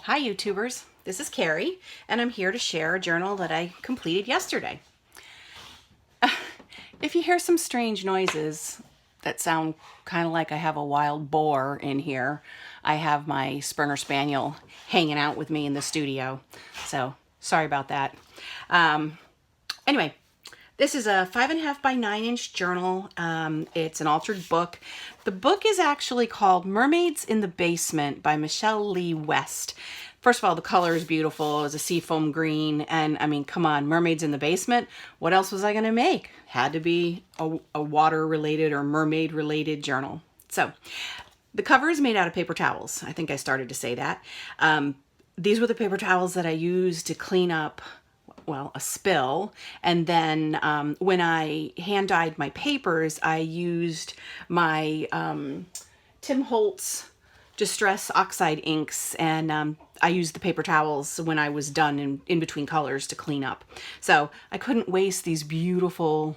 Hi YouTubers, this is Carrie and I'm here to share a journal that I completed yesterday. If you hear some strange noises that sound kind of like I have a wild boar in here, I have my Springer Spaniel hanging out with me in the studio, so sorry about that. Anyway, this is a 5.5 by 9-inch journal. It's an altered book. The book is actually called Mermaids in the Basement by Michelle Lee West. First of all, the color is beautiful. It was a seafoam green. And I mean, come on, Mermaids in the Basement. What else was I going to make? Had to be a water-related or mermaid-related journal. So the cover is made out of paper towels. I think I started to say that. These were the paper towels that I used to clean up, well, a spill. And then when I hand dyed my papers, I used my Tim Holtz Distress Oxide inks, and I used the paper towels when I was done in between colors to clean up. So I couldn't waste these beautiful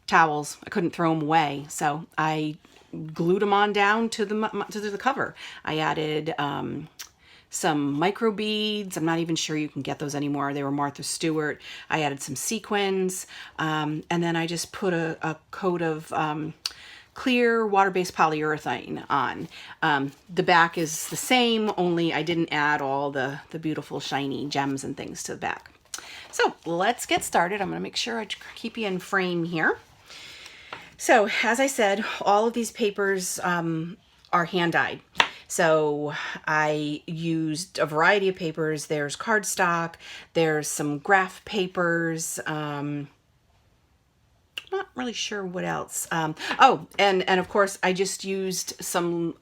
towels. I couldn't throw them away. So I glued them on down to the cover. I added some micro beads. I'm not even sure you can get those anymore. They were Martha Stewart. I added some sequins, and then I just put a coat of clear water-based polyurethane on. The back is the same, only I didn't add all the beautiful shiny gems and things to the back. So let's get started. I'm going to make sure I keep you in frame here. So as I said, all of these papers are hand dyed. So I used a variety of papers. There's cardstock, there's some graph papers, not really sure what else. Oh, and of course I just used some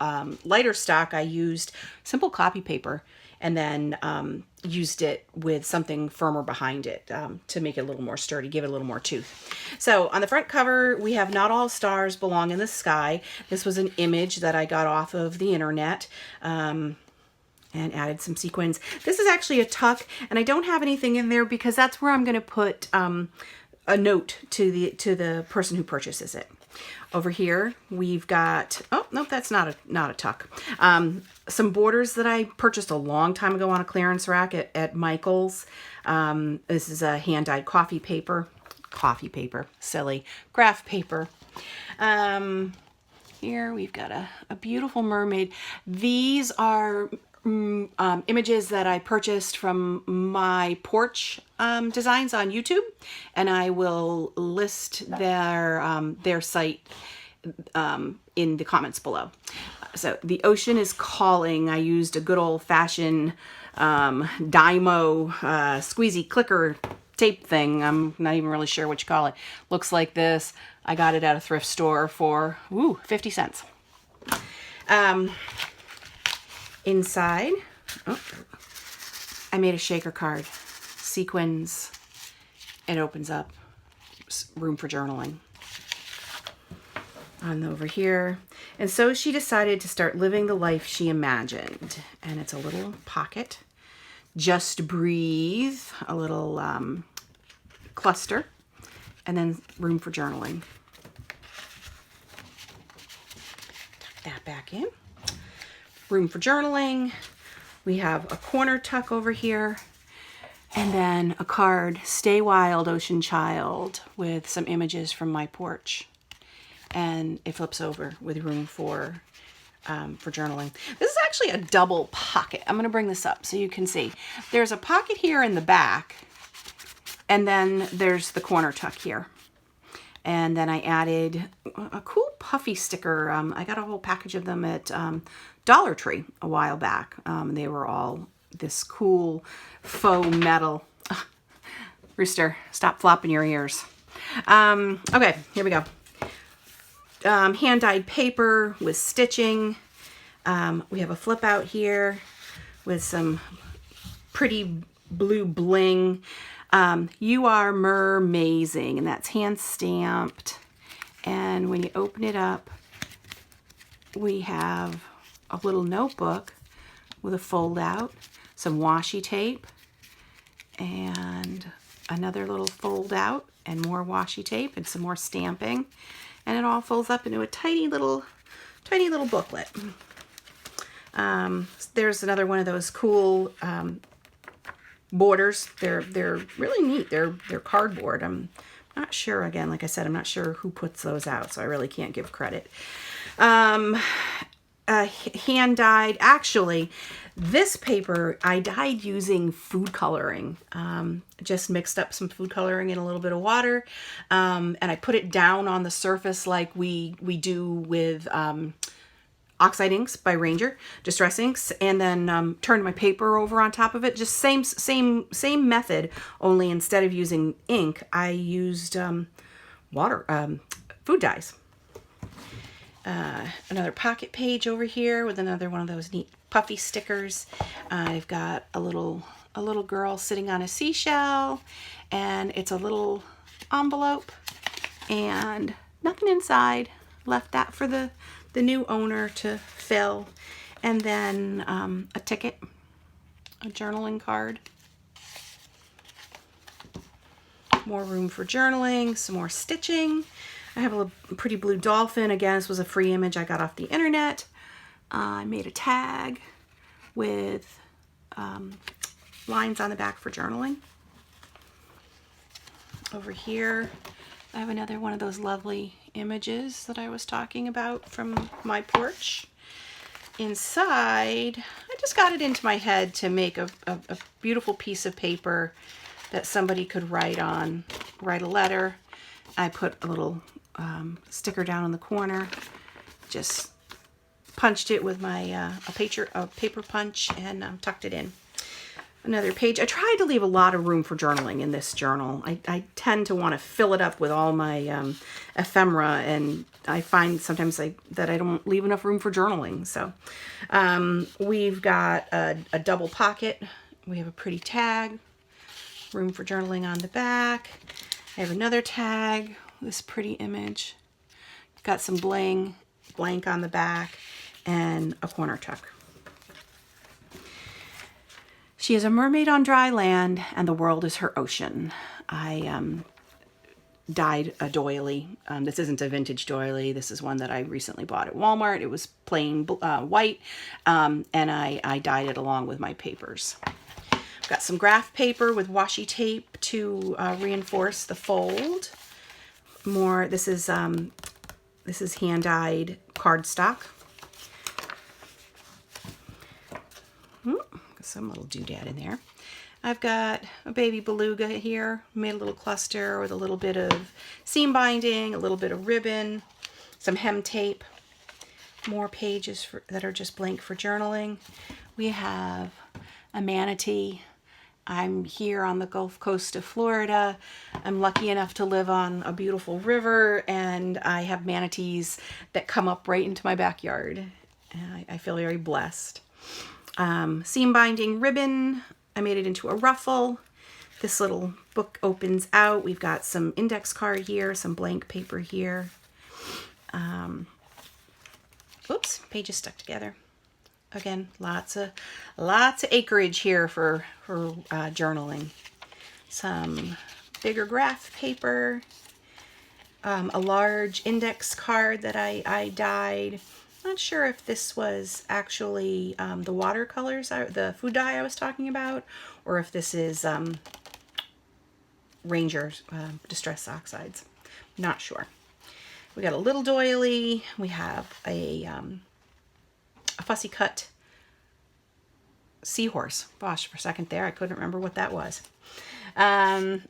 lighter stock. I used simple copy paper and then used it with something firmer behind it to make it a little more sturdy, give it a little more tooth. So on the front cover, we have Not All Stars Belong in the Sky. This was an image that I got off of the internet. And added some sequins. This is actually a tuck, and I don't have anything in there because that's where I'm going to put a note to the person who purchases it. Over here we've got, oh no, that's not a tuck. Some borders that I purchased a long time ago on a clearance rack at Michael's. This is a hand-dyed coffee paper, silly, graph paper. Here we've got a beautiful mermaid. These are images that I purchased from my porch designs on YouTube, and I will list their site in the comments below. So the ocean is calling. I used a good old-fashioned Dymo squeezy clicker tape thing. I'm not even really sure what you call it. Looks like this. I got it at a thrift store for 50 cents. Inside, I made a shaker card, sequins. It opens up, room for journaling. On over here, and so she decided to start living the life she imagined. And it's a little pocket, just breathe, a little cluster, and then room for journaling. Tuck that back in. Room for journaling. We have a corner tuck over here, and then a card, Stay Wild, Ocean Child, with some images from my porch. And it flips over with room for journaling. This is actually a double pocket. I'm going to bring this up so you can see. There's a pocket here in the back, and then there's the corner tuck here. And then I added a cool puffy sticker. I got a whole package of them at Dollar Tree a while back. They were all this cool faux metal. Ugh. Rooster, stop flopping your ears. Okay, here we go. Hand-dyed paper with stitching. We have a flip out here with some pretty blue bling. You are mermazing, and that's hand stamped. And when you open it up, we have a little notebook with a fold out, some washi tape, and another little fold out, and more washi tape, and some more stamping. And it all folds up into a tiny little booklet. There's another one of those cool borders. They're really neat. They're cardboard. I'm not sure, again, like I said, I'm not sure who puts those out, so I really can't give credit. Hand dyed. Actually, this paper I dyed using food coloring. Just mixed up some food coloring in a little bit of water, and I put it down on the surface like we do with Oxide Inks by Ranger, Distress Inks, and then turned my paper over on top of it. Just same method, only instead of using ink, I used food dyes. Another pocket page over here with another one of those neat puffy stickers. I've got a little girl sitting on a seashell, and it's a little envelope and nothing inside. Left that for the new owner to fill. And then a ticket, a journaling card. More room for journaling, some more stitching. I have a pretty blue dolphin. Again, this was a free image I got off the internet. I made a tag with lines on the back for journaling. Over here, I have another one of those lovely images that I was talking about from my porch. Inside, I just got it into my head to make a beautiful piece of paper that somebody could write on, write a letter. I put a little sticker down in the corner, just punched it with my paper punch, and tucked it in. Another page. I tried to leave a lot of room for journaling in this journal. I tend to want to fill it up with all my ephemera, and I find sometimes that I don't leave enough room for journaling. So we've got a double pocket. We have a pretty tag, room for journaling on the back. I have another tag, this pretty image. Got some blank on the back, and a corner tuck. She is a mermaid on dry land, and the world is her ocean. I dyed a doily. This isn't a vintage doily. This is one that I recently bought at Walmart. It was plain white, and I dyed it along with my papers. I've got some graph paper with washi tape to reinforce the fold. More. This is hand-dyed cardstock. Some little doodad in there. I've got a baby beluga here. Made a little cluster with a little bit of seam binding, a little bit of ribbon, some hem tape. More pages that are just blank for journaling. We have a manatee. I'm here on the Gulf Coast of Florida. I'm lucky enough to live on a beautiful river, and I have manatees that come up right into my backyard. And I feel very blessed. Seam binding ribbon. I made it into a ruffle. This little book opens out. We've got some index card here, some blank paper here. Oops, pages stuck together. Again, lots of acreage here for journaling. Some bigger graph paper. A large index card that I dyed. Not sure if this was actually the watercolors, the food dye I was talking about, or if this is Ranger Distress Oxides. Not sure. We got a little doily. We have a fussy cut seahorse. Gosh, for a second there, I couldn't remember what that was. I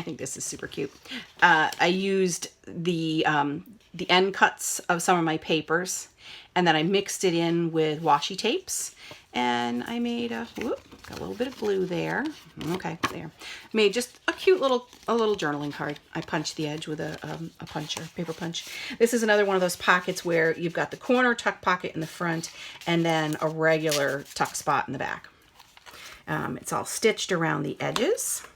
think this is super cute. I used the end cuts of some of my papers, and then I mixed it in with washi tapes, and I made got a little bit of glue there. Okay, there. Made just a cute little journaling card. I punched the edge with a paper punch. This is another one of those pockets where you've got the corner tuck pocket in the front, and then a regular tuck spot in the back. It's all stitched around the edges.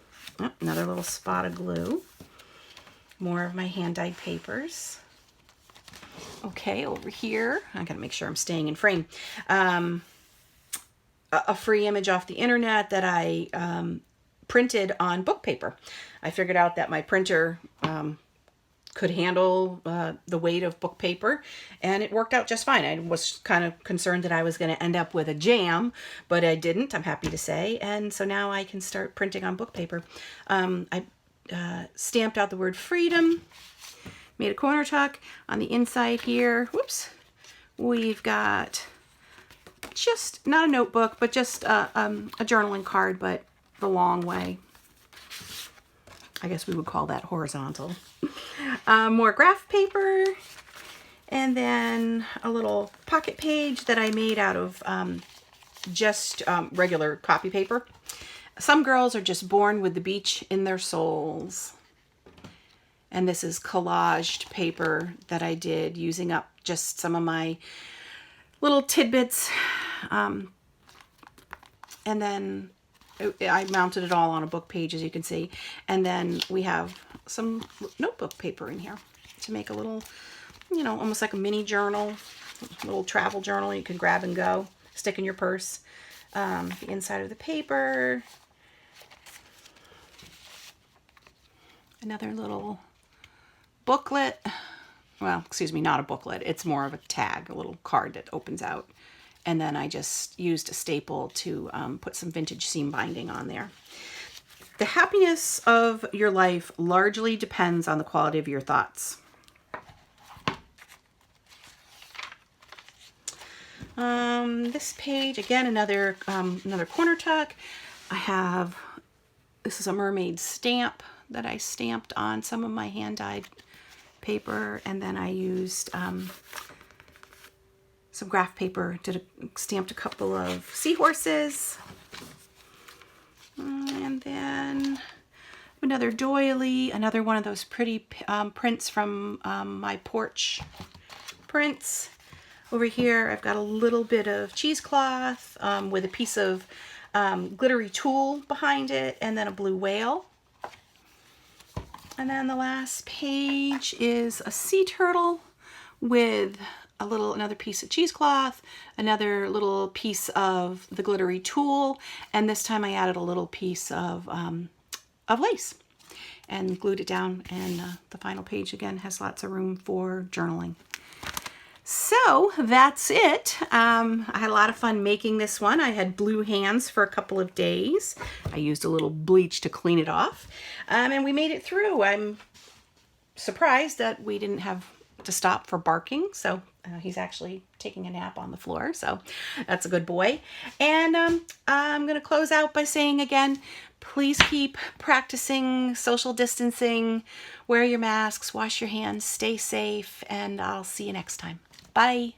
Oh, another little spot of glue. More of my hand-dyed papers. Okay, over here, I gotta make sure I'm staying in frame. A free image off the internet that I printed on book paper. I figured out that my printer could handle the weight of book paper, and it worked out just fine. I was kind of concerned that I was going to end up with a jam, but I didn't, I'm happy to say. And so now I can start printing on book paper. I stamped out the word freedom, made a corner tuck on the inside here. Whoops. We've got just, not a notebook, but just a journaling card, but the long way. I guess we would call that horizontal. More graph paper, and then a little pocket page that I made out of just regular copy paper. Some girls are just born with the beach in their souls. And this is collaged paper that I did using up just some of my little tidbits. And then I mounted it all on a book page, as you can see. And then we have some notebook paper in here to make a little, you know, almost like a mini journal, a little travel journal you can grab and go, stick in your purse. The inside of the paper. Another little booklet. Well, excuse me, not a booklet. It's more of a tag, a little card that opens out. And then I just used a staple to put some vintage seam binding on there. The happiness of your life largely depends on the quality of your thoughts. This page, again, another corner tuck. I have, this is a Mermaid stamp that I stamped on some of my hand-dyed paper, and then I used some graph paper, stamped a couple of seahorses, and then another doily, another one of those pretty prints from my porch prints. Over here I've got a little bit of cheesecloth with a piece of glittery tulle behind it, and then a blue whale. And then the last page is a sea turtle with another piece of cheesecloth, another little piece of the glittery tulle, and this time I added a little piece of lace and glued it down. And the final page again has lots of room for journaling. So that's it. I had a lot of fun making this one. I had blue hands for a couple of days. I used a little bleach to clean it off. And we made it through. I'm surprised that we didn't have to stop for barking. So he's actually taking a nap on the floor. So that's a good boy. And I'm going to close out by saying again, please keep practicing social distancing, wear your masks, wash your hands, stay safe, and I'll see you next time. Bye.